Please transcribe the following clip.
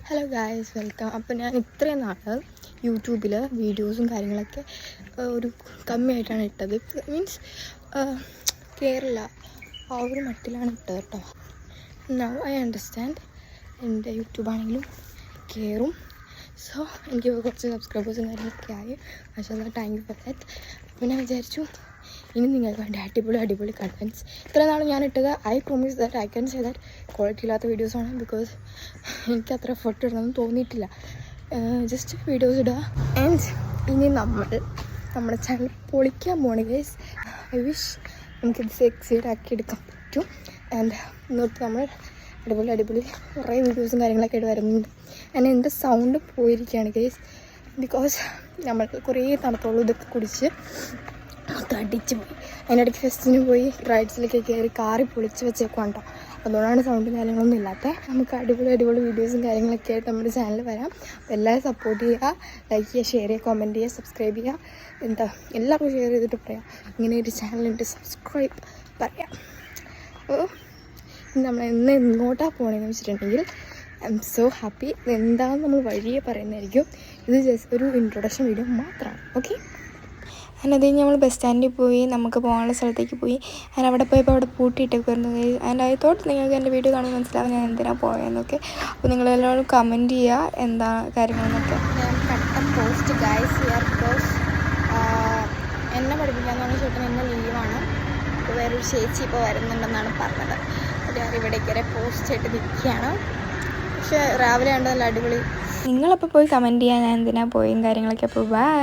Hello guys, welcome. അപ്പോൾ ഞാൻ ഇത്രയും നാൾ യൂട്യൂബിൽ വീഡിയോസും കാര്യങ്ങളൊക്കെ ഒരു കമ്മിയായിട്ടാണ് ഇട്ടത്. മീൻസ് കേരള ആ ഒരു മട്ടിലാണ് ഇട്ടത് കേട്ടോ. നൗ ഐ അണ്ടർസ്റ്റാൻഡ് എൻ്റെ യൂട്യൂബാണെങ്കിലും കയറും. സോ എനിക്ക് കുറച്ച് സബ്സ്ക്രൈബേഴ്സും കാര്യങ്ങളൊക്കെ ആയി. പക്ഷേ താങ്ക് യു ഫോർ ദാറ്റ്. അപ്പോൾ ഞാൻ വിചാരിച്ചു ഇനി നിങ്ങൾക്ക് വേണ്ടി അടിപൊളി കണ്ടൻസ് ഇത്ര നാൾ ഞാൻ ഇട്ടത്. I promise that I can say that quality ഇല്ലാത്ത വീഡിയോസാണ്. ബിക്കോസ് എനിക്ക് അത്ര എഫർട്ട് ഇടണമെന്ന് തോന്നിയിട്ടില്ല. ജസ്റ്റ് വീഡിയോസ് ഇടുക. ആൻഡ് ഇനി നമ്മുടെ ചാനൽ പൊളിക്കാൻ പോണേ ഗൈസ്. ഐ വിഷ് നമുക്കിത് സക്സീഡ് ആക്കി എടുക്കാൻ പറ്റും. ആൻഡ് ഇന്നത്തെ നമ്മൾ അടിപൊളി കുറേ വീഡിയോസും കാര്യങ്ങളൊക്കെ ആയിട്ട് വരുന്നുണ്ട്. ആൻഡ് എൻ്റെ സൗണ്ട് പോയിരിക്കുകയാണ് ഗൈസ്. ബിക്കോസ് നമ്മൾ കുറേ തണുത്തോളം ഇതൊക്കെ കുടിച്ച് അടിച്ച് പോയി. അതിനിടയ്ക്ക് ഫെസ്റ്റിന് പോയി റൈഡ്സിലൊക്കെ കയറി കാറി പൊളിച്ച് വെച്ചേക്കും കേട്ടോ. അതുകൊണ്ടാണ് സൗണ്ടും കാര്യങ്ങളൊന്നും ഇല്ലാത്ത. നമുക്ക് അടിപൊളി വീഡിയോസും കാര്യങ്ങളൊക്കെ ആയിട്ട് നമ്മുടെ ചാനൽ വരാം. അപ്പോൾ എല്ലാവരും സപ്പോർട്ട് ചെയ്യുക, ലൈക്ക് ചെയ്യുക, ഷെയർ ചെയ്യുക, കമൻറ്റ് ചെയ്യുക, സബ്സ്ക്രൈബ് ചെയ്യുക. എല്ലാവർക്കും ഷെയർ ചെയ്തിട്ട് പറയാം ഇങ്ങനെ ഒരു ചാനലുണ്ട്, സബ്സ്ക്രൈബ് പറയാം. അപ്പോൾ നമ്മൾ എങ്ങോട്ടാണ് പോകണമെന്ന് വെച്ചിട്ടുണ്ടെങ്കിൽ ഐ എം സോ ഹാപ്പി. എന്താണെന്ന് നമ്മൾ വഴിയെ പറയുന്നതായിരിക്കും. ഇത് ജസ്റ്റ് ഒരു ഇൻട്രൊഡക്ഷൻ വീഡിയോ മാത്രമാണ്. ഓക്കെ. അത് കഴിഞ്ഞ് നമ്മൾ ബസ് സ്റ്റാൻഡിൽ പോയി നമുക്ക് പോകാനുള്ള സ്ഥലത്തേക്ക് പോയി. ഞാൻ അവിടെ പോയപ്പോൾ അവിടെ പൂട്ടിയിട്ടൊക്കെ വരുന്നത്. ആൻഡ് ഐ തോട്ട് നിങ്ങൾക്ക് എൻ്റെ വീഡിയോ കാണുമ്പോൾ മനസ്സിലാവും ഞാൻ എന്തിനാണ് പോയതെന്നൊക്കെ. അപ്പോൾ നിങ്ങളെല്ലാവരും കമൻറ്റ് ചെയ്യുക എന്താ കാര്യങ്ങളെന്നൊക്കെ. ഞാൻ കട്ട പോസ്റ്റ് ഗൈസ് ഹിയർ ബിക്കോസ് എന്നെ പഠിപ്പിക്കാമെന്ന് പറഞ്ഞ ചേട്ടൻ എന്നെ ലീവാണ്. അപ്പോൾ വേറൊരു ചേച്ചി ഇപ്പോൾ വരുന്നുണ്ടെന്നാണ് പറഞ്ഞത്. അപ്പോൾ ഞാൻ ഇവിടേക്ക് വരെ പോസ്റ്റ് ആയിട്ട് നിൽക്കുകയാണ്. പക്ഷേ രാവിലെ ഉണ്ട് നല്ല അടിപൊളി. നിങ്ങളപ്പോൾ പോയി കമൻറ്റ് ചെയ്യുക ഞാൻ എന്തിനാണ് പോയും കാര്യങ്ങളൊക്കെ. അപ്പോൾ ബൈ.